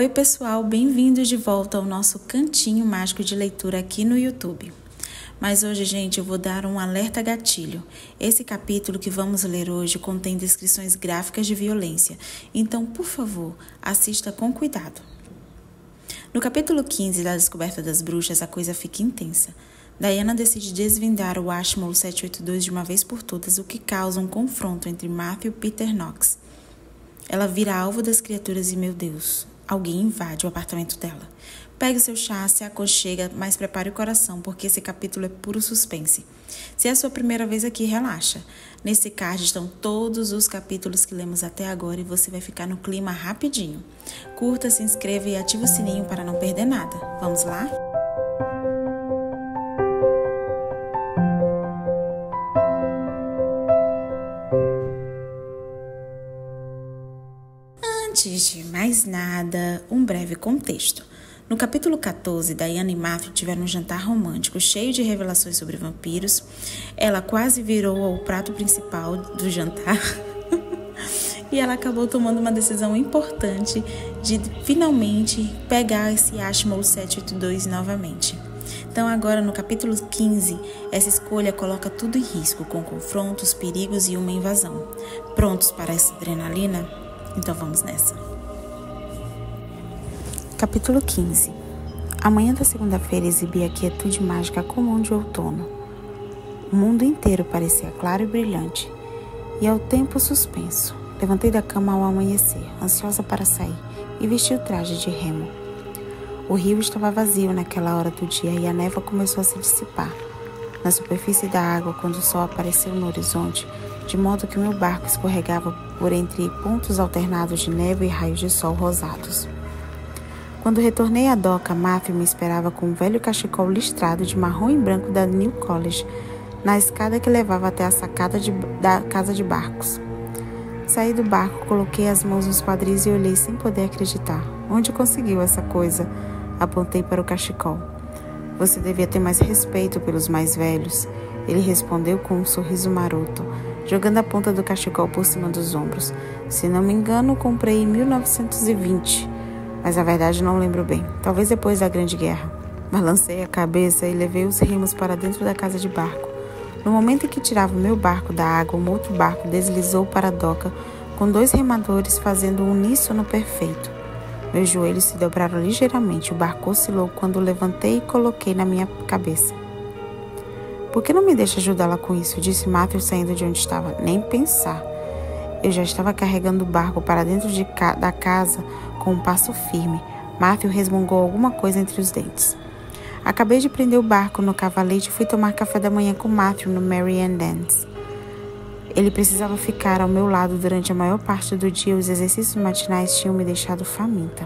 Oi pessoal, bem-vindos de volta ao nosso cantinho mágico de leitura aqui no YouTube. Mas hoje, gente, eu vou dar um alerta gatilho. Esse capítulo que vamos ler hoje contém descrições gráficas de violência, então, por favor, assista com cuidado. No capítulo 15 da Descoberta das Bruxas, a coisa fica intensa. Diana decide desvendar o Ashmole 782 de uma vez por todas, o que causa um confronto entre Matthew e Peter Knox. Ela vira alvo das criaturas e, meu Deus, alguém invade o apartamento dela. Pegue seu chá, se aconchega, mas prepare o coração, porque esse capítulo é puro suspense. Se é a sua primeira vez aqui, relaxa. Nesse card estão todos os capítulos que lemos até agora e você vai ficar no clima rapidinho. Curta, se inscreva e ative o sininho para não perder nada. Vamos lá? Antes de mais nada, um breve contexto. No capítulo 14, Diana e Matthew tiveram um jantar romântico cheio de revelações sobre vampiros. Ela quase virou o prato principal do jantar e ela acabou tomando uma decisão importante de finalmente pegar esse Ashmole 782 novamente. Então agora no capítulo 15, essa escolha coloca tudo em risco, com confrontos, perigos e uma invasão. Prontos para essa adrenalina? Então vamos nessa. Capítulo 15. A manhã da segunda-feira exibia a quietude mágica comum de outono. O mundo inteiro parecia claro e brilhante, e ao tempo suspenso. Levantei da cama ao amanhecer, ansiosa para sair, e vesti o traje de remo. O rio estava vazio naquela hora do dia e a névoa começou a se dissipar na superfície da água quando o sol apareceu no horizonte, de modo que meu barco escorregava por entre pontos alternados de neve e raios de sol rosados. Quando retornei à doca, Matthew me esperava com um velho cachecol listrado de marrom e branco da New College, na escada que levava até a sacada da casa de barcos. Saí do barco, coloquei as mãos nos quadris e olhei sem poder acreditar. Onde conseguiu essa coisa? Apontei para o cachecol. Você devia ter mais respeito pelos mais velhos. Ele respondeu com um sorriso maroto, jogando a ponta do cachecol por cima dos ombros. Se não me engano, comprei em 1920. Mas a verdade não lembro bem. Talvez depois da Grande Guerra. Balancei a cabeça e levei os remos para dentro da casa de barco. No momento em que tirava o meu barco da água, um outro barco deslizou para a doca, com dois remadores fazendo um uníssono perfeito. Meus joelhos se dobraram ligeiramente. O barco oscilou quando levantei e coloquei na minha cabeça. Por que não me deixa ajudá-la com isso? Disse Matthew saindo de onde estava. Nem pensar. Eu já estava carregando o barco para dentro da casa com um passo firme. Matthew resmungou alguma coisa entre os dentes. Acabei de prender o barco no cavalete e fui tomar café da manhã com Matthew no Mary Ann Dance. Ele precisava ficar ao meu lado durante a maior parte do dia. Os exercícios matinais tinham me deixado faminta.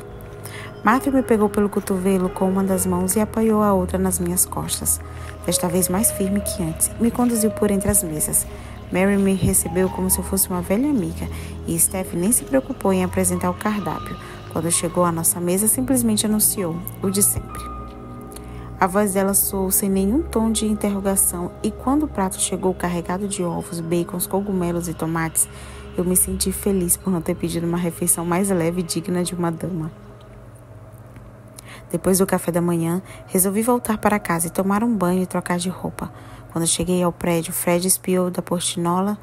Matthew me pegou pelo cotovelo com uma das mãos e apoiou a outra nas minhas costas, desta vez mais firme que antes. Me conduziu por entre as mesas. Mary me recebeu como se eu fosse uma velha amiga e Steph nem se preocupou em apresentar o cardápio. Quando chegou à nossa mesa, simplesmente anunciou, o de sempre. A voz dela soou sem nenhum tom de interrogação e quando o prato chegou carregado de ovos, bacons, cogumelos e tomates, eu me senti feliz por não ter pedido uma refeição mais leve e digna de uma dama. Depois do café da manhã, resolvi voltar para casa e tomar um banho e trocar de roupa. Quando cheguei ao prédio, Fred espiou da portinola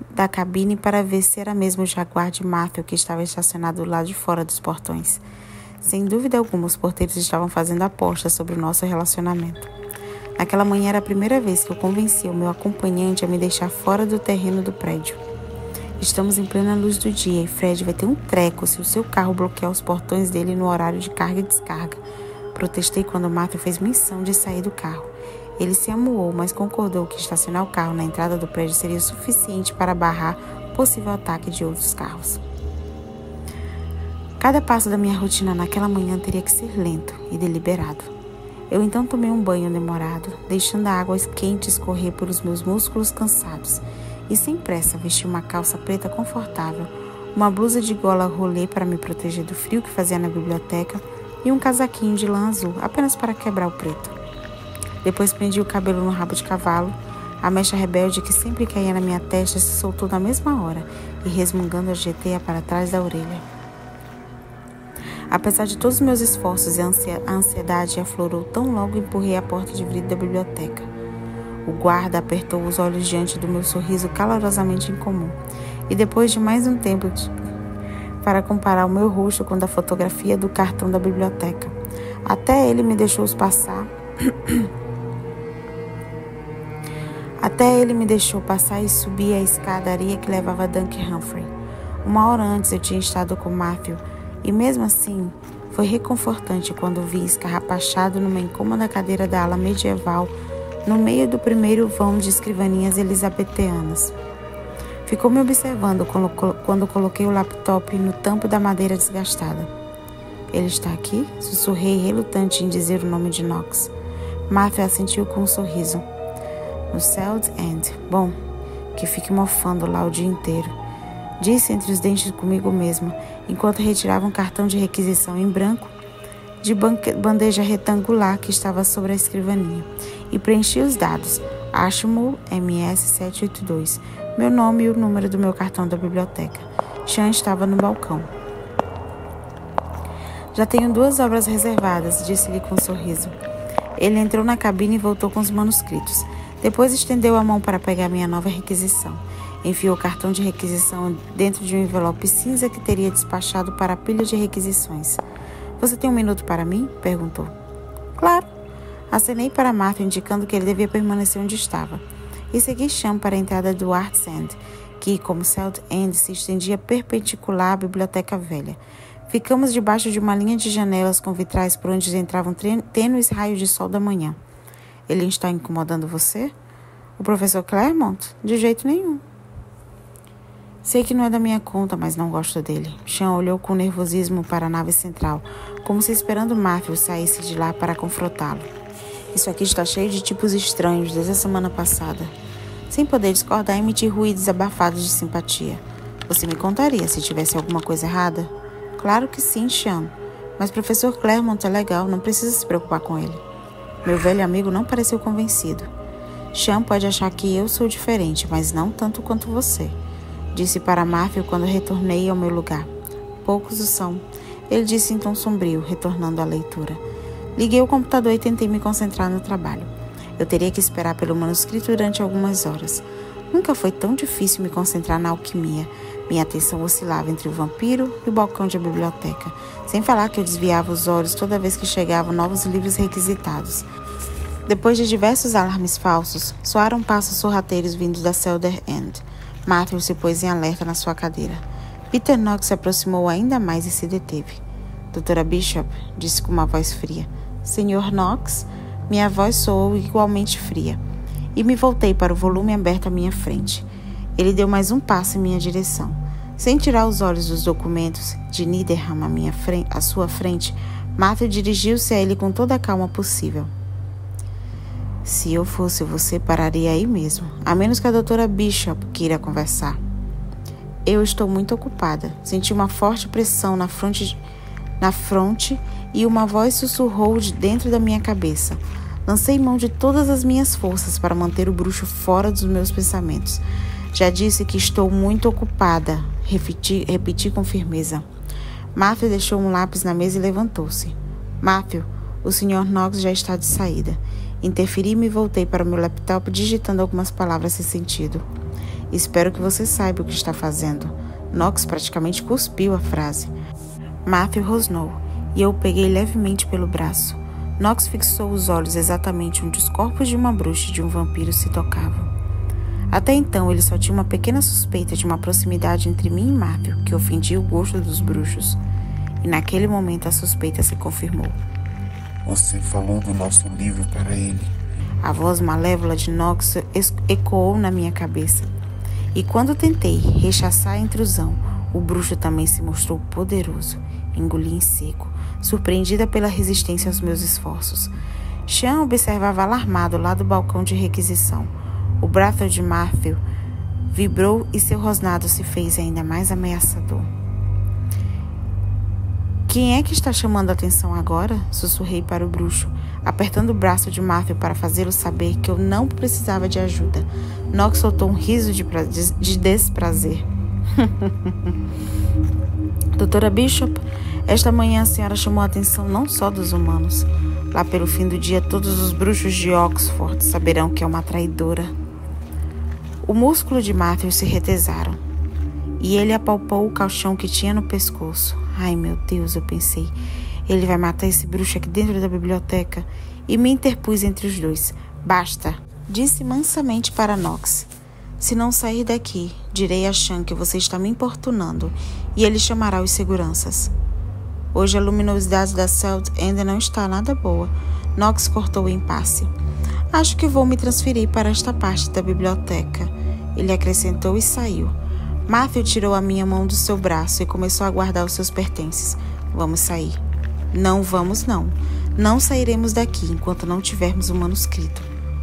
da cabine para ver se era mesmo o Jaguar de Matthew que estava estacionado lá de fora dos portões. Sem dúvida alguma, os porteiros estavam fazendo apostas sobre o nosso relacionamento. Naquela manhã era a primeira vez que eu convenci o meu acompanhante a me deixar fora do terreno do prédio. Estamos em plena luz do dia e Fred vai ter um treco se o seu carro bloquear os portões dele no horário de carga e descarga. Protestei quando Matthew fez menção de sair do carro. Ele se amuou, mas concordou que estacionar o carro na entrada do prédio seria suficiente para barrar possível ataque de outros carros. Cada passo da minha rotina naquela manhã teria que ser lento e deliberado. Eu então tomei um banho demorado, deixando a água quente escorrer pelos meus músculos cansados, e sem pressa vesti uma calça preta confortável, uma blusa de gola rolê para me proteger do frio que fazia na biblioteca e um casaquinho de lã azul, apenas para quebrar o preto. Depois prendi o cabelo no rabo de cavalo. A mecha rebelde que sempre caía na minha testa se soltou na mesma hora e, resmungando, ajeitei-a para trás da orelha. Apesar de todos os meus esforços, a ansiedade aflorou tão logo empurrei a porta de vidro da biblioteca. O guarda apertou os olhos diante do meu sorriso calorosamente incomum. E depois de mais um tempo para comparar o meu rosto com a da fotografia do cartão da biblioteca, até ele me deixou passar e subir a escadaria que levava a Dunk Humphrey. 1 hora antes eu tinha estado com Matthew e mesmo assim foi reconfortante quando o vi escarrapachado numa incômoda cadeira da ala medieval no meio do primeiro vão de escrivaninhas elisabetianas. Ficou me observando quando coloquei o laptop no tampo da madeira desgastada. Ele está aqui? Sussurrei, relutante em dizer o nome de Knox. Matthew assentiu com um sorriso. No South End. Bom, que fique mofando lá o dia inteiro. Disse entre os dentes comigo mesma, enquanto retirava um cartão de requisição em branco de bandeja retangular que estava sobre a escrivaninha e preenchi os dados. Ashmore MS 782. Meu nome e o número do meu cartão da biblioteca. Sean estava no balcão. Já tenho 2 obras reservadas, disse-lhe com um sorriso. Ele entrou na cabine e voltou com os manuscritos. Depois estendeu a mão para pegar minha nova requisição. Enfiou o cartão de requisição dentro de um envelope cinza que teria despachado para a pilha de requisições. Você tem 1 minuto para mim? Perguntou. Claro. Acenei para Martha, indicando que ele devia permanecer onde estava. E segui Sean para a entrada do Arts End, que, como South End, se estendia perpendicular à biblioteca velha. Ficamos debaixo de uma linha de janelas com vitrais por onde entravam tênues raios de sol da manhã. Ele está incomodando você? O professor Claremont? De jeito nenhum. Sei que não é da minha conta, mas não gosto dele. Sean olhou com nervosismo para a nave central, como se esperando Matthew saísse de lá para confrontá-lo. Isso aqui está cheio de tipos estranhos desde a semana passada. Sem poder discordar, emiti ruídos abafados de simpatia. Você me contaria se tivesse alguma coisa errada? Claro que sim, Sean. Mas professor Claremont é legal, não precisa se preocupar com ele. Meu velho amigo não pareceu convencido. Sean pode achar que eu sou diferente, mas não tanto quanto você. Disse para Matthew quando retornei ao meu lugar. Poucos o são. Ele disse em tom sombrio, retornando à leitura. Liguei o computador e tentei me concentrar no trabalho. Eu teria que esperar pelo manuscrito durante algumas horas. Nunca foi tão difícil me concentrar na alquimia. Minha atenção oscilava entre o vampiro e o balcão da biblioteca, sem falar que eu desviava os olhos toda vez que chegavam novos livros requisitados. Depois de diversos alarmes falsos, soaram passos sorrateiros vindos da Southern End. Matthew se pôs em alerta na sua cadeira. Peter Knox se aproximou ainda mais e se deteve. Doutora Bishop, disse com uma voz fria. Senhor Knox? Minha voz soou igualmente fria. E me voltei para o volume aberto à minha frente. Ele deu mais um passo em minha direção. Sem tirar os olhos dos documentos de Needham à sua frente, Matthew dirigiu-se a ele com toda a calma possível. Se eu fosse você, pararia aí mesmo, a menos que a doutora Bishop queira conversar. Eu estou muito ocupada. Senti uma forte pressão na fronte e uma voz sussurrou de dentro da minha cabeça. Lancei mão de todas as minhas forças para manter o bruxo fora dos meus pensamentos. Já disse que estou muito ocupada, repeti com firmeza. Matthew deixou um lápis na mesa e levantou-se. Matthew, o Sr. Knox já está de saída. Interferi e me voltei para o meu laptop digitando algumas palavras sem sentido. Espero que você saiba o que está fazendo. Knox praticamente cuspiu a frase. Matthew rosnou e eu o peguei levemente pelo braço. Knox fixou os olhos exatamente onde os corpos de uma bruxa e de um vampiro se tocavam. Até então, ele só tinha uma pequena suspeita de uma proximidade entre mim e Matthew, que ofendia o gosto dos bruxos. E naquele momento a suspeita se confirmou. Você falou do nosso livro para ele. A voz malévola de Knox ecoou na minha cabeça. E quando tentei rechaçar a intrusão, o bruxo também se mostrou poderoso. Engoli em seco, surpreendida pela resistência aos meus esforços. Sean observava alarmado lá do balcão de requisição. O braço de Matthew vibrou e seu rosnado se fez ainda mais ameaçador. Quem é que está chamando a atenção agora? Sussurrei para o bruxo, apertando o braço de Matthew para fazê-lo saber que eu não precisava de ajuda. Knox soltou um riso de desprazer. Doutora Bishop, Esta manhã a senhora chamou a atenção não só dos humanos. Lá pelo fim do dia, todos os bruxos de Oxford saberão que é uma traidora. O músculo de Matthew se retesaram, e ele apalpou o caixão que tinha no pescoço. Ai, meu Deus, eu pensei. Ele vai matar esse bruxo aqui dentro da biblioteca. E me interpus entre os dois. Basta, disse mansamente para Knox. Se não sair daqui, direi a Sean que você está me importunando, e ele chamará os seguranças. Hoje a luminosidade da Celt ainda não está nada boa. Knox cortou o impasse. Acho que vou me transferir para esta parte da biblioteca. Ele acrescentou e saiu. Matthew tirou a minha mão do seu braço e começou a guardar os seus pertences. Vamos sair. Não vamos, não. Não sairemos daqui enquanto não tivermos o manuscrito.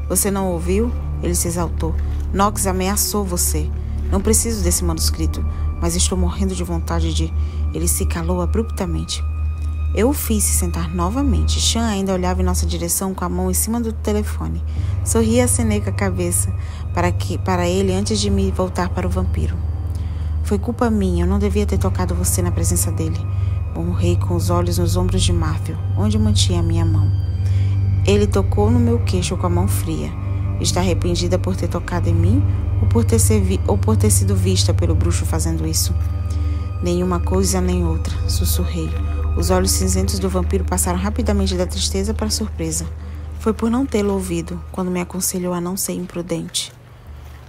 Você não ouviu? Ele se exaltou. Knox ameaçou você. Não preciso desse manuscrito, mas estou morrendo de vontade de... Ele se calou abruptamente. Eu o fiz se sentar novamente. Sean ainda olhava em nossa direção com a mão em cima do telefone. Sorri e acenei com a cabeça para ele antes de me voltar para o vampiro. Foi culpa minha, eu não devia ter tocado você na presença dele. Murmurei com os olhos nos ombros de Matthew, onde mantinha a minha mão. Ele tocou no meu queixo com a mão fria. Está arrependida por ter tocado em mim ou por ter sido vista pelo bruxo fazendo isso? Nenhuma coisa nem outra, sussurrei. Os olhos cinzentos do vampiro passaram rapidamente da tristeza para a surpresa. Foi por não tê-lo ouvido, quando me aconselhou a não ser imprudente.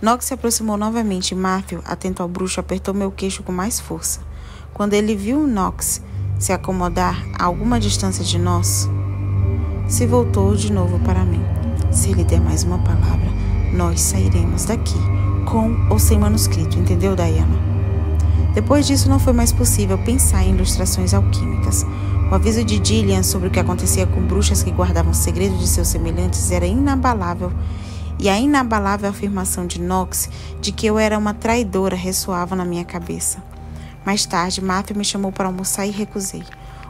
Knox se aproximou novamente e Matthew, atento ao bruxo, apertou meu queixo com mais força. Quando ele viu Knox se acomodar a alguma distância de nós, se voltou de novo para mim. Se ele der mais uma palavra, nós sairemos daqui, com ou sem manuscrito, entendeu, Diana? Depois disso, não foi mais possível pensar em ilustrações alquímicas. O aviso de Gillian sobre o que acontecia com bruxas que guardavam segredos de seus semelhantes era inabalável, e a inabalável afirmação de Knox de que eu era uma traidora ressoava na minha cabeça. Mais tarde, Matthew me chamou para almoçar e recusei.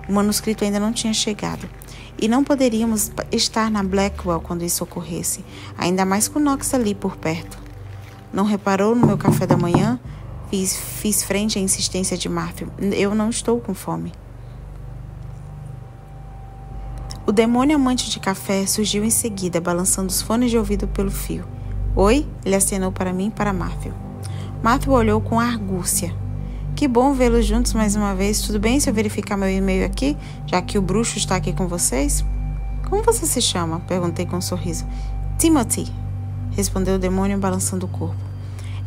O manuscrito ainda não tinha chegado, e não poderíamos estar na Blackwell quando isso ocorresse, ainda mais com Knox ali por perto. Não reparou no meu café da manhã? Fiz frente à insistência de Matthew. Eu não estou com fome. O demônio amante de café surgiu em seguida, balançando os fones de ouvido pelo fio. Oi? Ele acenou para mim e para Matthew. Matthew olhou com argúcia. Que bom vê-los juntos mais uma vez. Tudo bem se eu verificar meu e-mail aqui, já que o bruxo está aqui com vocês? Como você se chama? Perguntei com um sorriso. Timothy, respondeu o demônio balançando o corpo.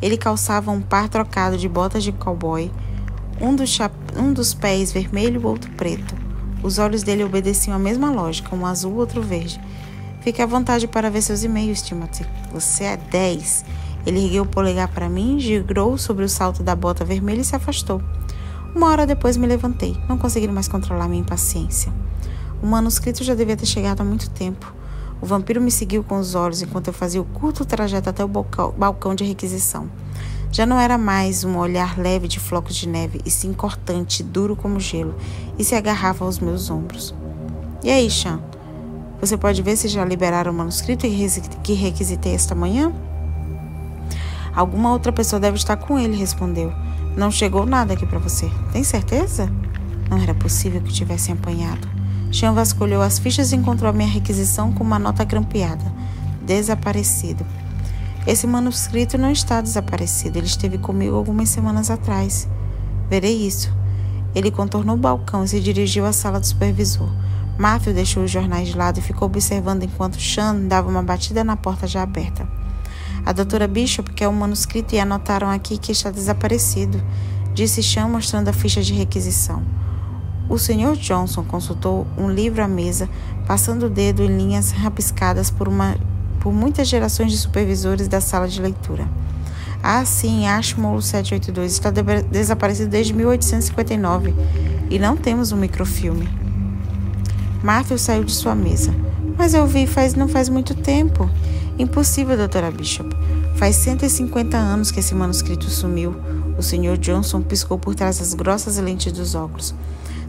Ele calçava um par trocado de botas de cowboy, um dos pés vermelho e o outro preto. Os olhos dele obedeciam a mesma lógica, um azul, outro verde. Fique à vontade para ver seus e-mails, Timothy. Você é 10. Ele ergueu o polegar para mim, girou sobre o salto da bota vermelha e se afastou. Uma hora depois me levantei, não conseguindo mais controlar minha impaciência. O manuscrito já devia ter chegado há muito tempo. O vampiro me seguiu com os olhos enquanto eu fazia o curto trajeto até o balcão de requisição. Já não era mais um olhar leve de flocos de neve, e sim cortante, duro como gelo, e se agarrava aos meus ombros. E aí, Sean? Você pode ver se já liberaram o manuscrito que requisitei esta manhã? Alguma outra pessoa deve estar com ele, respondeu. Não chegou nada aqui para você. Tem certeza? Não era possível que tivessem apanhado. Sean vasculhou as fichas e encontrou a minha requisição com uma nota grampeada. Desaparecido. Esse manuscrito não está desaparecido. Ele esteve comigo algumas semanas atrás. Verei isso. Ele contornou o balcão e se dirigiu à sala do supervisor. Matthew deixou os jornais de lado e ficou observando enquanto Sean dava uma batida na porta já aberta. A doutora Bishop quer o manuscrito e anotaram aqui que está desaparecido, disse Sean mostrando a ficha de requisição. O Sr. Johnson consultou um livro à mesa, passando o dedo em linhas rabiscadas por muitas gerações de supervisores da sala de leitura. Ah, sim, Ashmole 782 está desaparecido desde 1859 e não temos um microfilme. Matthew saiu de sua mesa. Mas eu vi não faz muito tempo. Impossível, doutora Bishop. Faz 150 anos que esse manuscrito sumiu. O Sr. Johnson piscou por trás das grossas lentes dos óculos.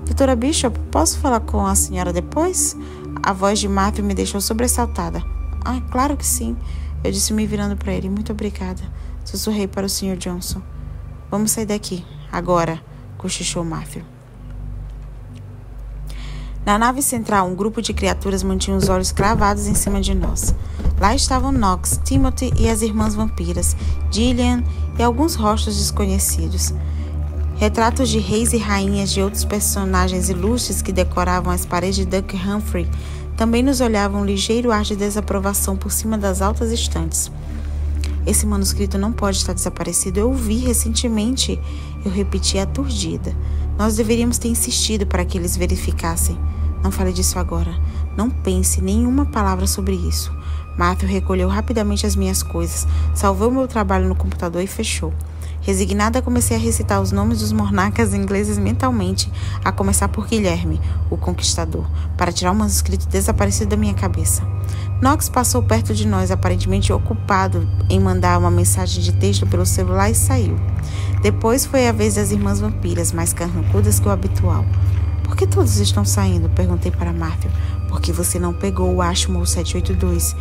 Doutora Bishop, posso falar com a senhora depois? A voz de Matthew me deixou sobressaltada. Ah, claro que sim, eu disse me virando para ele. Muito obrigada. Sussurrei para o Sr. Johnson. Vamos sair daqui, agora, cochichou Matthew. Na nave central, um grupo de criaturas mantinha os olhos cravados em cima de nós. Lá estavam Nox, Timothy e as irmãs vampiras, Gillian e alguns rostos desconhecidos. Retratos de reis e rainhas de outros personagens ilustres que decoravam as paredes de Duck Humphrey também nos olhavam um ligeiro ar de desaprovação por cima das altas estantes. Esse manuscrito não pode estar desaparecido. Eu o vi recentemente. Eu repeti aturdida. Nós deveríamos ter insistido para que eles verificassem. Não fale disso agora. Não pense nenhuma palavra sobre isso. Matthew recolheu rapidamente as minhas coisas, salvou meu trabalho no computador e fechou. Resignada, comecei a recitar os nomes dos monarcas ingleses mentalmente, a começar por Guilherme, o Conquistador, para tirar o manuscrito desaparecido da minha cabeça. Nox passou perto de nós, aparentemente ocupado em mandar uma mensagem de texto pelo celular, e saiu. Depois foi a vez das irmãs vampiras, mais carrancudas que o habitual. Por que todos estão saindo? Perguntei para Matthew. Porque você não pegou o Ashmore 782.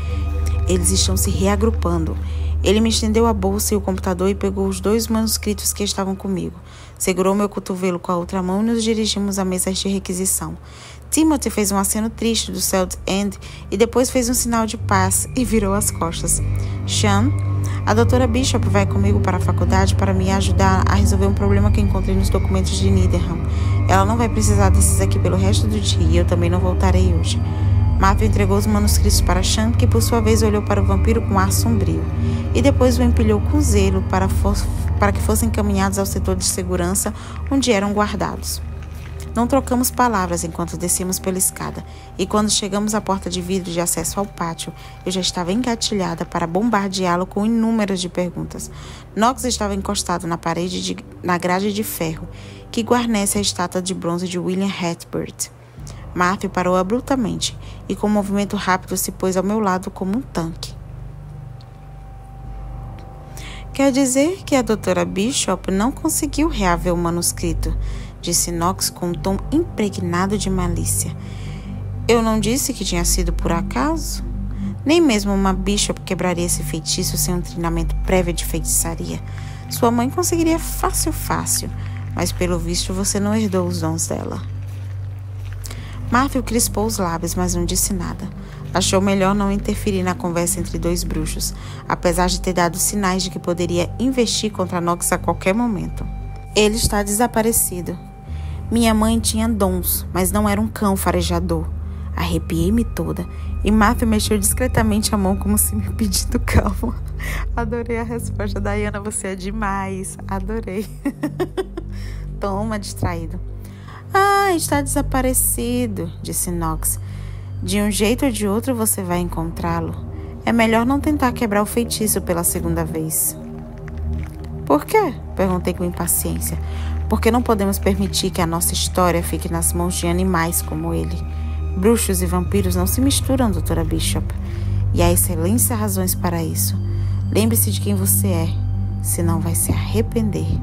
Eles estão se reagrupando. Ele me estendeu a bolsa e o computador e pegou os 2 manuscritos que estavam comigo. Segurou meu cotovelo com a outra mão e nos dirigimos à mesa de requisição. Timothy fez um aceno triste do South End e depois fez um sinal de paz e virou as costas. Sean, a doutora Bishop vai comigo para a faculdade para me ajudar a resolver um problema que encontrei nos documentos de Needham. Ela não vai precisar desses aqui pelo resto do dia e eu também não voltarei hoje. Matthew entregou os manuscritos para Sean, que por sua vez olhou para o vampiro com ar sombrio, e depois o empilhou com zelo para que fossem encaminhados ao setor de segurança, onde eram guardados. Não trocamos palavras enquanto descíamos pela escada, e quando chegamos à porta de vidro de acesso ao pátio, eu já estava engatilhada para bombardeá-lo com inúmeras de perguntas. Nox estava encostado na grade de ferro, que guarnece a estátua de bronze de William Hethbert. Matthew parou abruptamente e, com um movimento rápido, se pôs ao meu lado como um tanque. Quer dizer que a doutora Bishop não conseguiu reaver o manuscrito, disse Nox com um tom impregnado de malícia. Eu não disse que tinha sido por acaso? Nem mesmo uma Bishop quebraria esse feitiço sem um treinamento prévio de feitiçaria. Sua mãe conseguiria fácil, mas pelo visto você não herdou os dons dela. Matthew crispou os lábios, mas não disse nada. Achou melhor não interferir na conversa entre 2 bruxos, apesar de ter dado sinais de que poderia investir contra Nox a qualquer momento. Ele está desaparecido. Minha mãe tinha dons, mas não era um cão farejador. Arrepiei-me toda, e Matthew mexeu discretamente a mão como se me pedindo calma. Adorei a resposta. Diana, você é demais. Adorei. Toma, distraído. Está desaparecido, disse Nox. De um jeito ou de outro você vai encontrá-lo. É melhor não tentar quebrar o feitiço pela segunda vez. Por quê? Perguntei com impaciência. Porque não podemos permitir que a nossa história fique nas mãos de animais como ele. Bruxos e vampiros não se misturam, doutora Bishop. E há excelentes razões para isso. Lembre-se de quem você é, senão vai se arrepender.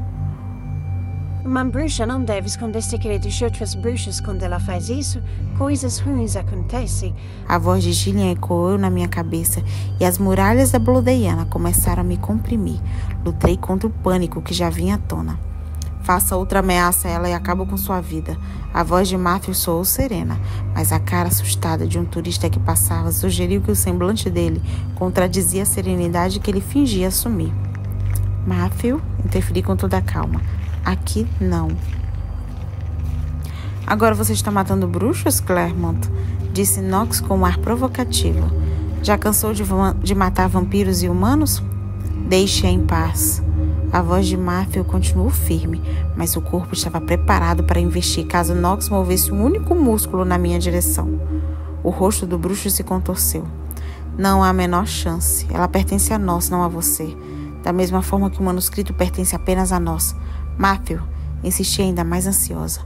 Uma bruxa não deve esconder segredos de outras bruxas quando ela faz isso. Coisas ruins acontecem. A voz de Gillian ecoou na minha cabeça e as muralhas da Blodeiana começaram a me comprimir. Lutei contra o pânico que já vinha à tona. Faça outra ameaça a ela e acabo com sua vida. A voz de Matthew soou serena, mas a cara assustada de um turista que passava sugeriu que o semblante dele contradizia a serenidade que ele fingia assumir. Matthew, interferi com toda a calma. Aqui não. Agora você está matando bruxos, Claremont? Disse Nox com um ar provocativo. Já cansou de matar vampiros e humanos? Deixe-a em paz. A voz de Matthew continuou firme, mas o corpo estava preparado para investir caso Nox movesse um único músculo na minha direção. O rosto do bruxo se contorceu. Não há a menor chance. Ela pertence a nós, não a você. Da mesma forma que o manuscrito pertence apenas a nós. Matthew, insisti ainda mais ansiosa.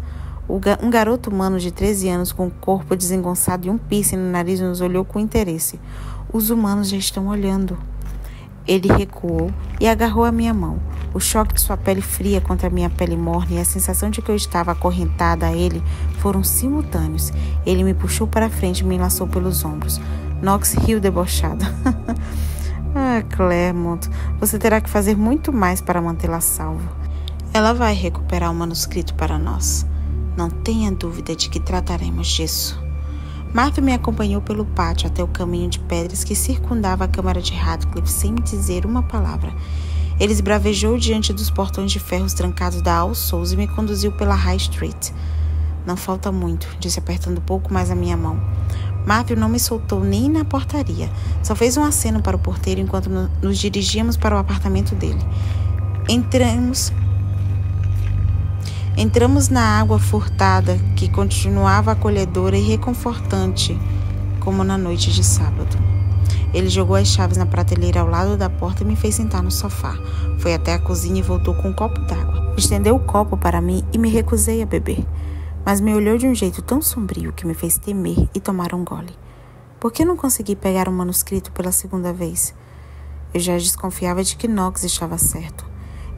Um garoto humano de 13 anos com o corpo desengonçado e um piercing no nariz nos olhou com interesse. Os humanos já estão olhando. Ele recuou e agarrou a minha mão. O choque de sua pele fria contra a minha pele morna e a sensação de que eu estava acorrentada a ele foram simultâneos. Ele me puxou para frente e me enlaçou pelos ombros. Nox riu debochada. Claremont, você terá que fazer muito mais para mantê-la salva. Ela vai recuperar o manuscrito para nós. Não tenha dúvida de que trataremos disso. Matthew me acompanhou pelo pátio até o caminho de pedras que circundava a câmara de Radcliffe sem me dizer uma palavra. Ele esbravejou diante dos portões de ferros trancados da All Souls e me conduziu pela High Street. Não falta muito, disse apertando um pouco mais a minha mão. Matthew não me soltou nem na portaria. Só fez um aceno para o porteiro enquanto nos dirigíamos para o apartamento dele. Entramos na água furtada, que continuava acolhedora e reconfortante, como na noite de sábado. Ele jogou as chaves na prateleira ao lado da porta e me fez sentar no sofá. Foi até a cozinha e voltou com um copo d'água. Estendeu o copo para mim e me recusei a beber. Mas me olhou de um jeito tão sombrio que me fez temer e tomar um gole. Por que não consegui pegar o manuscrito pela segunda vez? Eu já desconfiava de que Knox estava certo.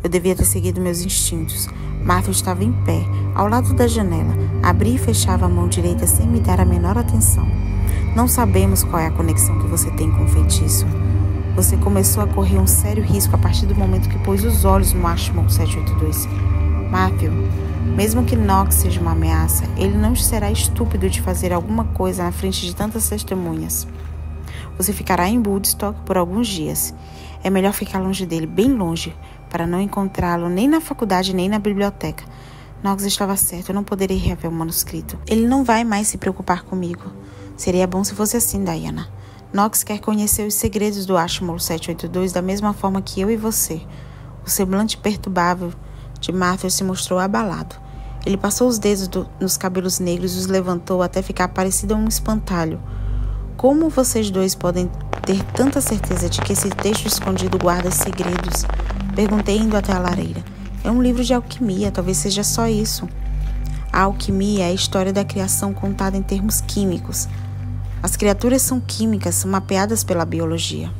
Eu devia ter seguido meus instintos. Matthew estava em pé, ao lado da janela. Abria e fechava a mão direita sem me dar a menor atenção. Não sabemos qual é a conexão que você tem com o feitiço. Você começou a correr um sério risco a partir do momento que pôs os olhos no Ashmole 782. Matthew, mesmo que Knox seja uma ameaça, ele não será estúpido de fazer alguma coisa na frente de tantas testemunhas. Você ficará em Woodstock por alguns dias. É melhor ficar longe dele, bem longe, para não encontrá-lo nem na faculdade nem na biblioteca. Knox estava certo, eu não poderei rever o manuscrito. Ele não vai mais se preocupar comigo. Seria bom se fosse assim, Diana. Knox quer conhecer os segredos do Ashmole 782 da mesma forma que eu e você. O semblante perturbável de Matthew se mostrou abalado. Ele passou os dedos nos cabelos negros e os levantou até ficar parecido a um espantalho. Como vocês dois podem ter tanta certeza de que esse texto escondido guarda segredos? Perguntei indo até a lareira. É um livro de alquimia, talvez seja só isso. A alquimia é a história da criação contada em termos químicos. As criaturas são químicas, são mapeadas pela biologia.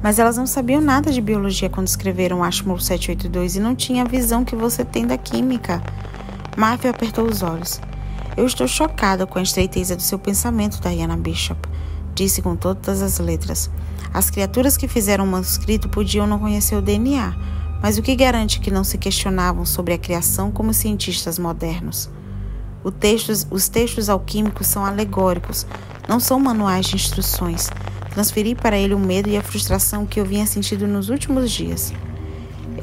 Mas elas não sabiam nada de biologia quando escreveram Ashmole 782 e não tinha a visão que você tem da química. Matthew apertou os olhos. Eu estou chocada com a estreiteza do seu pensamento, Diana Bishop, disse com todas as letras. As criaturas que fizeram o manuscrito podiam não conhecer o DNA, mas o que garante que não se questionavam sobre a criação como cientistas modernos? Os textos alquímicos são alegóricos, não são manuais de instruções. Transferi para ele o medo e a frustração que eu vinha sentindo nos últimos dias.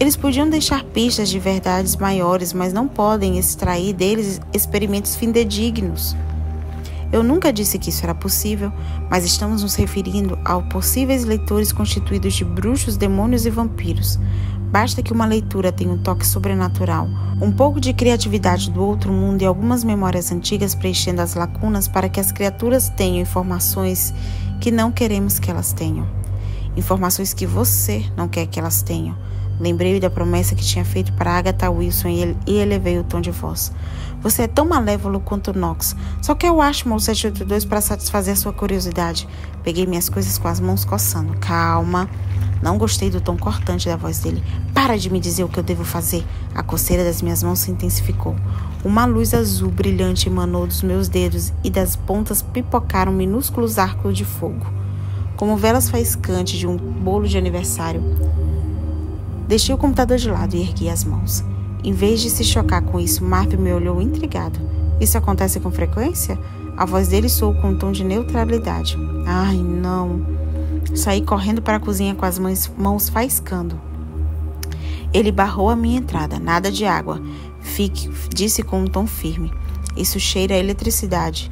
Eles podiam deixar pistas de verdades maiores, mas não podem extrair deles experimentos fidedignos. Eu nunca disse que isso era possível, mas estamos nos referindo a possíveis leitores constituídos de bruxos, demônios e vampiros. Basta que uma leitura tenha um toque sobrenatural, um pouco de criatividade do outro mundo e algumas memórias antigas preenchendo as lacunas para que as criaturas tenham informações que não queremos que elas tenham. Informações que você não quer que elas tenham. Lembrei da promessa que tinha feito para Agatha Wilson e elevei o tom de voz. Você é tão malévolo quanto Knox. Só quer o Ashmole 782 para satisfazer a sua curiosidade. Peguei minhas coisas com as mãos coçando. Calma. Não gostei do tom cortante da voz dele. Para de me dizer o que eu devo fazer. A coceira das minhas mãos se intensificou. Uma luz azul brilhante emanou dos meus dedos e das pontas pipocaram minúsculos arcos de fogo, como velas faiscantes de um bolo de aniversário. Deixei o computador de lado e ergui as mãos. Em vez de se chocar com isso, Matthew me olhou intrigado. Isso acontece com frequência? A voz dele soou com um tom de neutralidade. Ai, não. Saí correndo para a cozinha com as mãos faiscando. Ele barrou a minha entrada. Nada de água. Fique, disse com um tom firme. Isso cheira a eletricidade.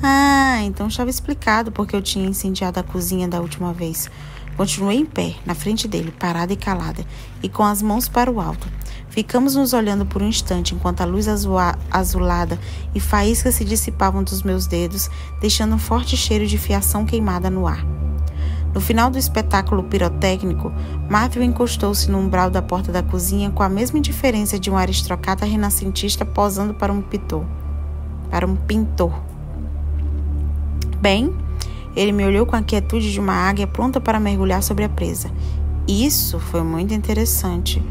Ah, então estava explicado porque eu tinha incendiado a cozinha da última vez. Continuei em pé, na frente dele, parada e calada, e com as mãos para o alto. Ficamos nos olhando por um instante, enquanto a luz azulada e faíscas se dissipavam dos meus dedos, deixando um forte cheiro de fiação queimada no ar. No final do espetáculo pirotécnico, Matthew encostou-se no umbral da porta da cozinha com a mesma indiferença de um aristocrata renascentista posando para um pintor. Bem, ele me olhou com a quietude de uma águia pronta para mergulhar sobre a presa. Isso foi muito interessante.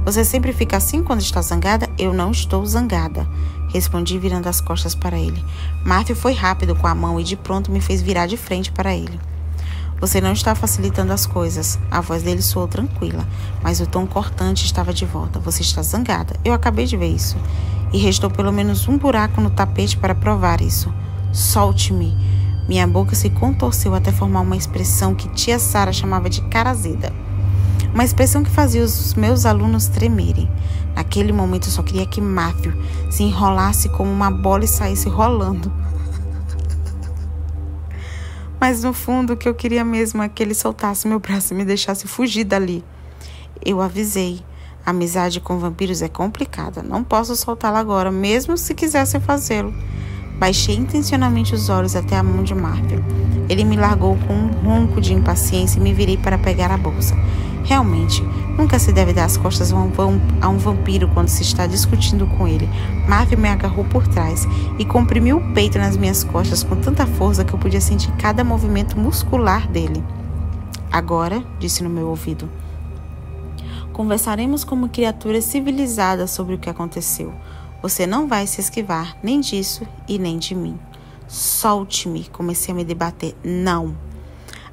Você sempre fica assim quando está zangada? Eu não estou zangada, respondi virando as costas para ele. Matthew foi rápido com a mão e de pronto me fez virar de frente para ele. Você não está facilitando as coisas. A voz dele soou tranquila, mas o tom cortante estava de volta. Você está zangada. Eu acabei de ver isso. E restou pelo menos um buraco no tapete para provar isso. Solte-me. Minha boca se contorceu até formar uma expressão que tia Sara chamava de cara azeda. Uma expressão que fazia os meus alunos tremerem. Naquele momento eu só queria que Matthew se enrolasse como uma bola e saísse rolando. Mas no fundo o que eu queria mesmo é que ele soltasse meu braço e me deixasse fugir dali. Eu avisei. A amizade com vampiros é complicada. Não posso soltá-la agora, mesmo se quisesse fazê-lo. Baixei intencionalmente os olhos até a mão de Matthew. Ele me largou com um ronco de impaciência e me virei para pegar a bolsa. Realmente, nunca se deve dar as costas a um vampiro quando se está discutindo com ele. Matthew me agarrou por trás e comprimiu o peito nas minhas costas com tanta força que eu podia sentir cada movimento muscular dele. Agora, disse no meu ouvido, conversaremos como criaturas civilizadas sobre o que aconteceu. Você não vai se esquivar nem disso e nem de mim. Solte-me, comecei a me debater. Não.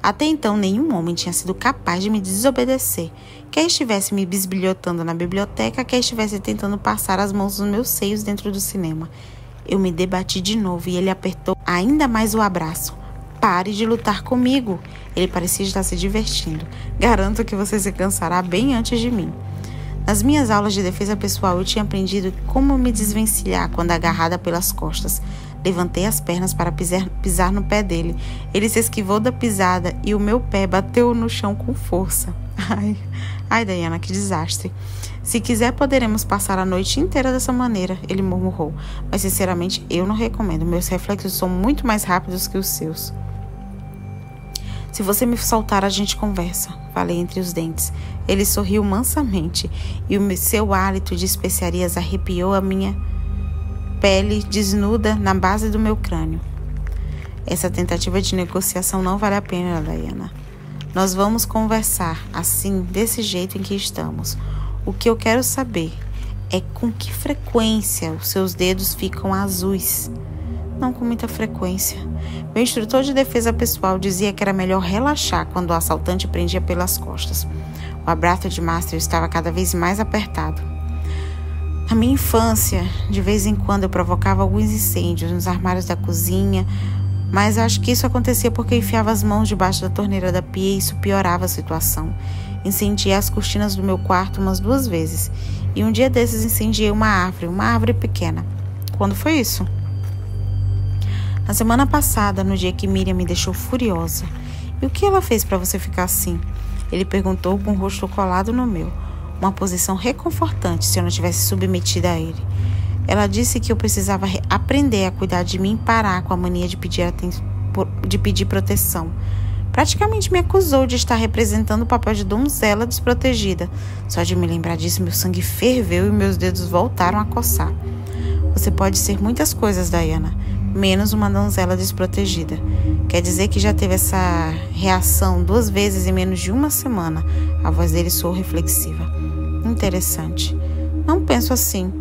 Até então, nenhum homem tinha sido capaz de me desobedecer. Quer estivesse me bisbilhotando na biblioteca, quer estivesse tentando passar as mãos nos meus seios dentro do cinema. Eu me debati de novo e ele apertou ainda mais o abraço. Pare de lutar comigo. Ele parecia estar se divertindo. Garanto que você se cansará bem antes de mim. Nas minhas aulas de defesa pessoal, eu tinha aprendido como me desvencilhar quando agarrada pelas costas. Levantei as pernas para pisar no pé dele. Ele se esquivou da pisada e o meu pé bateu no chão com força. Ai, Diana, que desastre. Se quiser, poderemos passar a noite inteira dessa maneira, ele murmurou. Mas, sinceramente, eu não recomendo. Meus reflexos são muito mais rápidos que os seus. Se você me soltar, a gente conversa, falei entre os dentes. Ele sorriu mansamente e o seu hálito de especiarias arrepiou a minha pele desnuda na base do meu crânio. Essa tentativa de negociação não vale a pena, Diana. Nós vamos conversar assim, desse jeito em que estamos. O que eu quero saber é com que frequência os seus dedos ficam azuis. Não com muita frequência. Meu instrutor de defesa pessoal dizia que era melhor relaxar quando o assaltante prendia pelas costas. O abraço de Matthew estava cada vez mais apertado. Na minha infância, de vez em quando eu provocava alguns incêndios nos armários da cozinha, mas acho que isso acontecia porque eu enfiava as mãos debaixo da torneira da pia e isso piorava a situação. Incendiei as cortinas do meu quarto umas 2 vezes e um dia desses incendiei uma árvore pequena. Quando foi isso? Na semana passada, no dia que Miriam me deixou furiosa. E o que ela fez para você ficar assim? Ele perguntou com o rosto colado no meu. Uma posição reconfortante se eu não tivesse submetida a ele. Ela disse que eu precisava aprender a cuidar de mim e parar com a mania de pedir proteção. Praticamente me acusou de estar representando o papel de donzela desprotegida. Só de me lembrar disso, meu sangue ferveu e meus dedos voltaram a coçar. Você pode ser muitas coisas, Diana, menos uma donzela desprotegida. Quer dizer que já teve essa reação 2 vezes em menos de 1 semana. A voz dele soou reflexiva. Interessante. Não penso assim.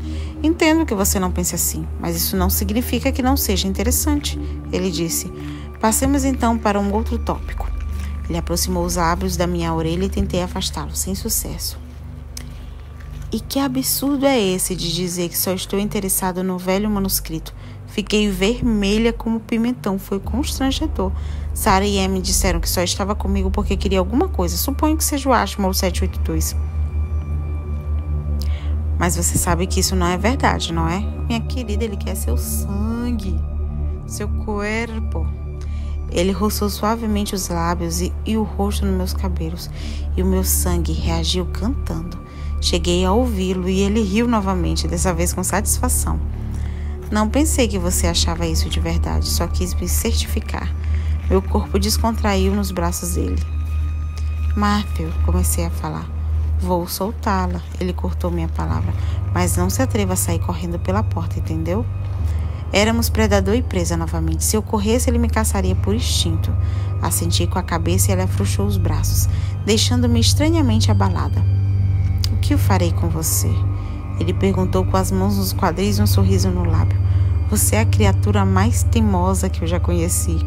Entendo que você não pense assim, mas isso não significa que não seja interessante, ele disse. Passemos então para um outro tópico. Ele aproximou os lábios da minha orelha e tentei afastá-lo, sem sucesso. E que absurdo é esse de dizer que só estou interessado no velho manuscrito? Fiquei vermelha como pimentão, foi constrangedor. Sara e Amy disseram que só estava comigo porque queria alguma coisa. Suponho que seja o Ashmore ou 782. Mas você sabe que isso não é verdade, não é? Minha querida, ele quer seu sangue, seu corpo. Ele roçou suavemente os lábios e o rosto nos meus cabelos. E o meu sangue reagiu cantando. Cheguei a ouvi-lo e ele riu novamente, dessa vez com satisfação. Não pensei que você achava isso de verdade, só quis me certificar. Meu corpo descontraiu nos braços dele. Matthew, comecei a falar. Vou soltá-la, ele cortou minha palavra, mas não se atreva a sair correndo pela porta, entendeu? Éramos predador e presa novamente. Se eu corresse, ele me caçaria por instinto. Assenti com a cabeça e ele afrouxou os braços, deixando-me estranhamente abalada. O que eu farei com você? Ele perguntou com as mãos nos quadris e um sorriso no lábio. Você é a criatura mais teimosa que eu já conheci.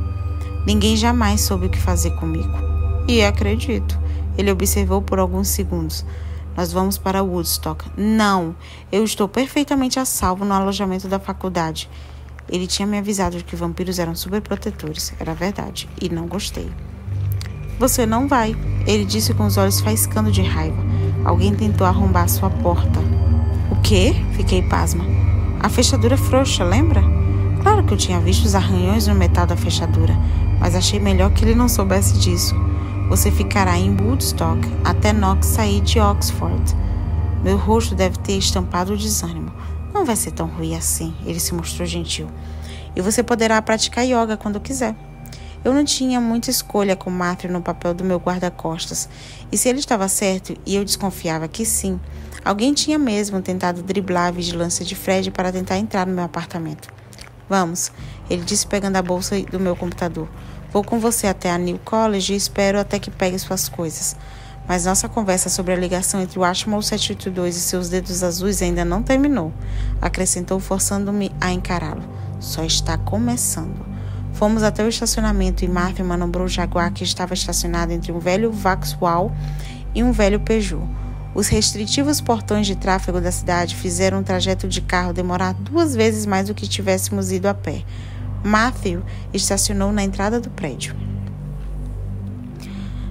Ninguém jamais soube o que fazer comigo. E acredito. Ele observou por alguns segundos. Nós vamos para Woodstock. Não, eu estou perfeitamente a salvo no alojamento da faculdade. Ele tinha me avisado de que vampiros eram superprotetores. Era verdade, e não gostei. Você não vai, ele disse com os olhos faiscando de raiva. Alguém tentou arrombar sua porta. O quê? Fiquei pasma. A fechadura é frouxa, lembra? Claro que eu tinha visto os arranhões no metal da fechadura, mas achei melhor que ele não soubesse disso. Você ficará em Woodstock até Knox sair de Oxford. Meu rosto deve ter estampado o desânimo. Não vai ser tão ruim assim, ele se mostrou gentil. E você poderá praticar yoga quando quiser. Eu não tinha muita escolha com Matthew no papel do meu guarda-costas. E se ele estava certo, e eu desconfiava que sim, alguém tinha mesmo tentado driblar a vigilância de Fred para tentar entrar no meu apartamento. Vamos, ele disse pegando a bolsa do meu computador. Vou com você até a New College e espero até que pegue suas coisas. Mas nossa conversa sobre a ligação entre o Ashmore 782 e seus dedos azuis ainda não terminou, acrescentou, forçando-me a encará-lo. Só está começando. Fomos até o estacionamento e Matthew manobrou o Jaguar que estava estacionado entre um velho Vauxhall e um velho Peugeot. Os restritivos portões de tráfego da cidade fizeram um trajeto de carro demorar 2 vezes mais do que tivéssemos ido a pé. Matthew estacionou na entrada do prédio.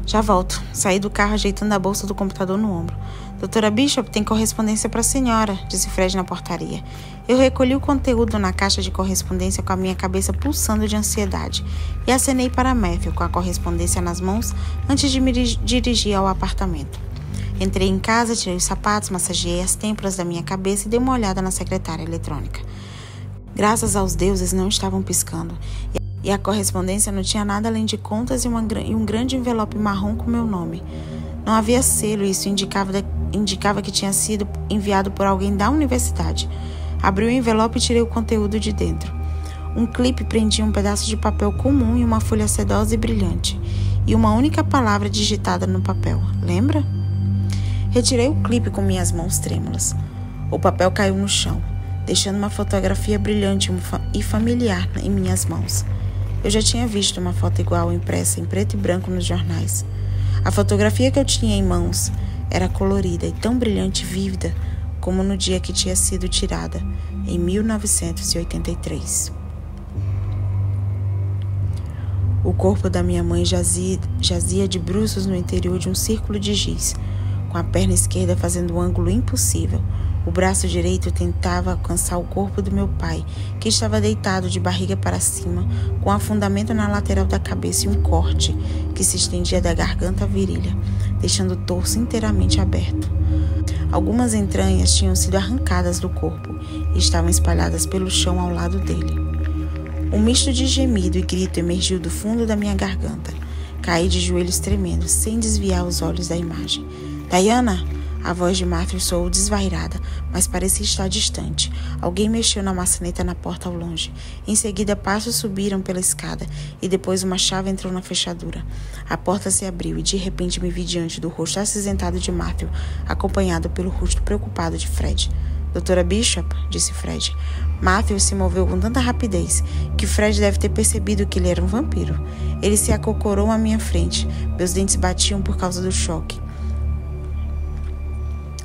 Já volto. Saí do carro ajeitando a bolsa do computador no ombro. Doutora Bishop tem correspondência para a senhora, disse Fred na portaria. Eu recolhi o conteúdo na caixa de correspondência com a minha cabeça pulsando de ansiedade e acenei para Matthew com a correspondência nas mãos antes de me dirigir ao apartamento. Entrei em casa, tirei os sapatos, massageei as têmporas da minha cabeça e dei uma olhada na secretária eletrônica. Graças aos deuses não estavam piscando e a correspondência não tinha nada além de contas e um grande envelope marrom com meu nome. Não havia selo e isso indicava que tinha sido enviado por alguém da universidade. Abri o envelope e tirei o conteúdo de dentro. Um clipe prendia um pedaço de papel comum e uma folha sedosa e brilhante, e uma única palavra digitada no papel. Lembra? Retirei o clipe com minhas mãos trêmulas. O papel caiu no chão, deixando uma fotografia brilhante e familiar em minhas mãos. Eu já tinha visto uma foto igual impressa em preto e branco nos jornais. A fotografia que eu tinha em mãos era colorida e tão brilhante e vívida como no dia que tinha sido tirada, em 1983. O corpo da minha mãe jazia de bruços no interior de um círculo de giz, com a perna esquerda fazendo um ângulo impossível. O braço direito tentava alcançar o corpo do meu pai, que estava deitado de barriga para cima, com um afundamento na lateral da cabeça e um corte que se estendia da garganta à virilha, deixando o torso inteiramente aberto. Algumas entranhas tinham sido arrancadas do corpo e estavam espalhadas pelo chão ao lado dele. Um misto de gemido e grito emergiu do fundo da minha garganta. Caí de joelhos tremendo, sem desviar os olhos da imagem. Diana! A voz de Matthew soou desvairada, mas parecia estar distante. Alguém mexeu na maçaneta na porta ao longe. Em seguida, passos subiram pela escada e depois uma chave entrou na fechadura. A porta se abriu e de repente me vi diante do rosto acinzentado de Matthew, acompanhado pelo rosto preocupado de Fred. Doutora Bishop, disse Fred. Matthew se moveu com tanta rapidez que Fred deve ter percebido que ele era um vampiro. Ele se acocorou à minha frente. Meus dentes batiam por causa do choque.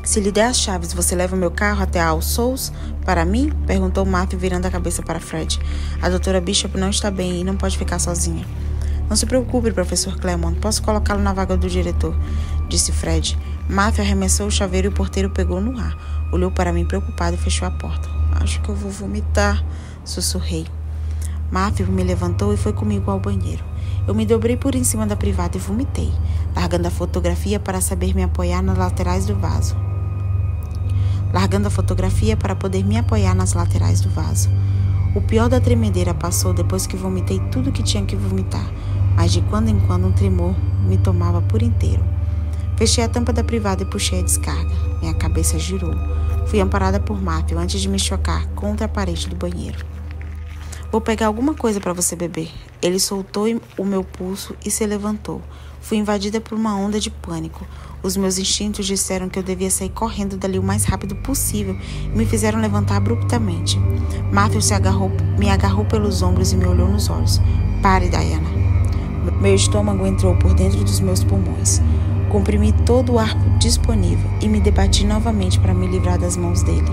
Se lhe der as chaves, você leva o meu carro até a All Souls? Para mim? Perguntou Matthew, virando a cabeça para Fred. A doutora Bishop não está bem e não pode ficar sozinha. Não se preocupe, professor Claremont. Posso colocá-lo na vaga do diretor, disse Fred. Matthew arremessou o chaveiro e o porteiro pegou no ar. Olhou para mim preocupado e fechou a porta. Acho que eu vou vomitar, sussurrei. Matthew me levantou e foi comigo ao banheiro. Eu me dobrei por em cima da privada e vomitei, largando a fotografia para saber me apoiar nas laterais do vaso. O pior da tremedeira passou depois que vomitei tudo que tinha que vomitar, mas de quando em quando um tremor me tomava por inteiro. Fechei a tampa da privada e puxei a descarga. Minha cabeça girou. Fui amparada por Matthew antes de me chocar contra a parede do banheiro. Vou pegar alguma coisa para você beber. Ele soltou o meu pulso e se levantou. Fui invadida por uma onda de pânico. Os meus instintos disseram que eu devia sair correndo dali o mais rápido possível e me fizeram levantar abruptamente. Matthew me agarrou pelos ombros e me olhou nos olhos. Pare, Diana. Meu estômago entrou por dentro dos meus pulmões. Comprimi todo o ar disponível e me debati novamente para me livrar das mãos dele.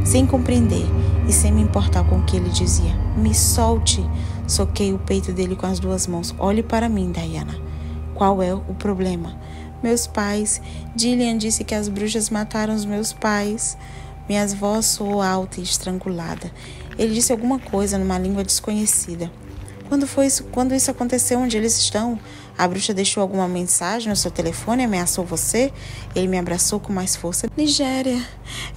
Sem compreender e sem me importar com o que ele dizia. Me solte! Soquei o peito dele com as 2 mãos. Olhe para mim, Diana. Qual é o problema? Meus pais. Gillian disse que as bruxas mataram os meus pais. Minha voz soou alta e estrangulada. Ele disse alguma coisa numa língua desconhecida. Quando isso aconteceu, onde eles estão? A bruxa deixou alguma mensagem no seu telefone e ameaçou você? Ele me abraçou com mais força. Nigéria.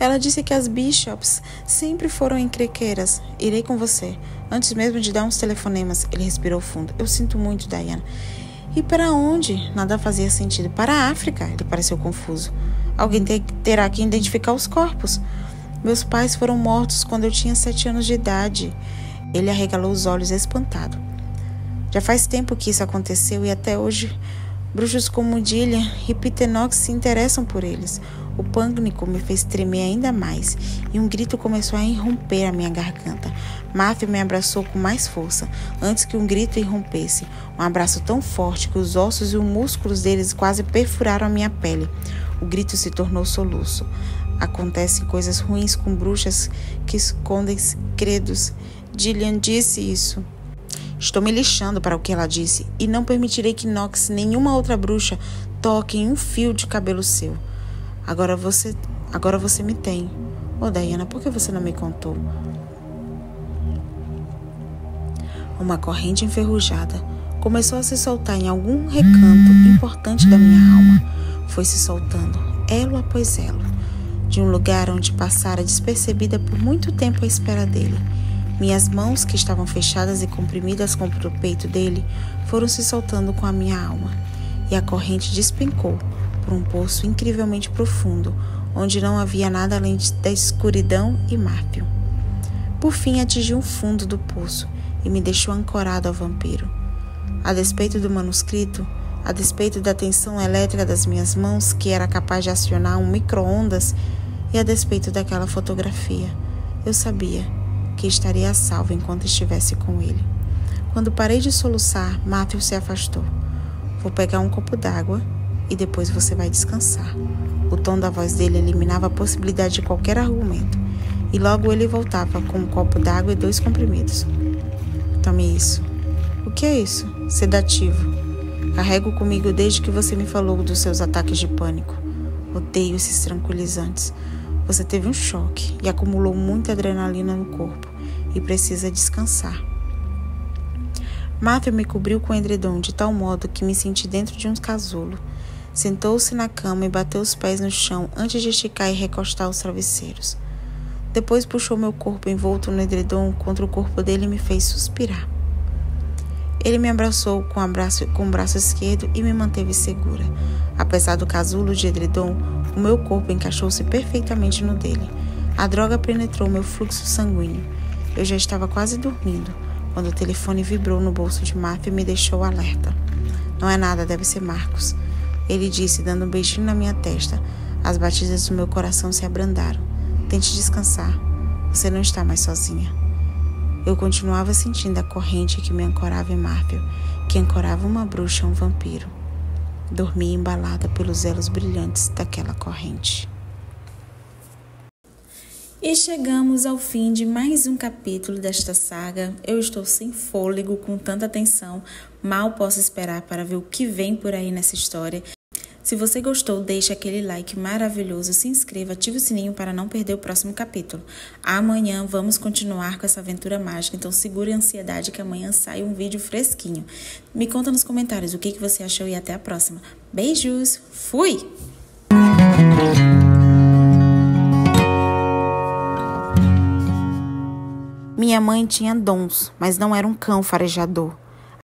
Ela disse que as Bishops sempre foram encrenqueiras. Irei com você. Antes mesmo de dar uns telefonemas, ele respirou fundo. Eu sinto muito, Diana. E para onde? Nada fazia sentido. Para a África. Ele pareceu confuso. Alguém terá que identificar os corpos. Meus pais foram mortos quando eu tinha 7 anos de idade. Ele arregalou os olhos espantado. Já faz tempo que isso aconteceu e até hoje bruxos como Gillian e Peter Knox se interessam por eles. O pânico me fez tremer ainda mais e um grito começou a irromper a minha garganta. Matthew me abraçou com mais força, antes que um grito irrompesse. Um abraço tão forte que os ossos e os músculos deles quase perfuraram a minha pele. O grito se tornou soluço. Acontecem coisas ruins com bruxas que escondem segredos. Gillian disse isso. Estou me lixando para o que ela disse e não permitirei que Knox, nenhuma outra bruxa, toque em um fio de cabelo seu. Agora você me tem. Oh, Diana, por que você não me contou? Uma corrente enferrujada começou a se soltar em algum recanto importante da minha alma. Foi se soltando, elo após elo, de um lugar onde passara despercebida por muito tempo à espera dele. Minhas mãos, que estavam fechadas e comprimidas contra o peito dele, foram se soltando com a minha alma, e a corrente despencou por um poço incrivelmente profundo, onde não havia nada além da escuridão e Matthew. Por fim, atingiu o fundo do poço e me deixou ancorado ao vampiro. A despeito do manuscrito, a despeito da tensão elétrica das minhas mãos, que era capaz de acionar um micro-ondas, e a despeito daquela fotografia, eu sabia que estaria a salvo enquanto estivesse com ele. Quando parei de soluçar, Matthew se afastou. Vou pegar um copo d'água e depois você vai descansar. O tom da voz dele eliminava a possibilidade de qualquer argumento, e logo ele voltava com um copo d'água e 2 comprimidos. Tome isso. O que é isso? Sedativo. Carrego comigo desde que você me falou dos seus ataques de pânico. Odeio esses tranquilizantes. Você teve um choque e acumulou muita adrenalina no corpo e precisa descansar. Matthew me cobriu com o edredom de tal modo que me senti dentro de um casulo. Sentou-se na cama e bateu os pés no chão antes de esticar e recostar os travesseiros. Depois puxou meu corpo envolto no edredom contra o corpo dele e me fez suspirar. Ele me abraçou com o braço esquerdo e me manteve segura. Apesar do casulo de edredom, o meu corpo encaixou-se perfeitamente no dele. A droga penetrou meu fluxo sanguíneo. Eu já estava quase dormindo, quando o telefone vibrou no bolso de Matthew e me deixou alerta. Não é nada, deve ser Marcos. Ele disse, dando um beijinho na minha testa. As batidas do meu coração se abrandaram. Tente descansar. Você não está mais sozinha. Eu continuava sentindo a corrente que me ancorava em Matthew, que ancorava uma bruxa a um vampiro. Dormi embalada pelos elos brilhantes daquela corrente. E chegamos ao fim de mais um capítulo desta saga. Eu estou sem fôlego, com tanta tensão, mal posso esperar para ver o que vem por aí nessa história. Se você gostou, deixe aquele like maravilhoso, se inscreva, ative o sininho para não perder o próximo capítulo. Amanhã vamos continuar com essa aventura mágica, então segure a ansiedade que amanhã sai um vídeo fresquinho. Me conta nos comentários o que você achou e até a próxima. Beijos! Fui! Minha mãe tinha dons, mas não era um cão farejador.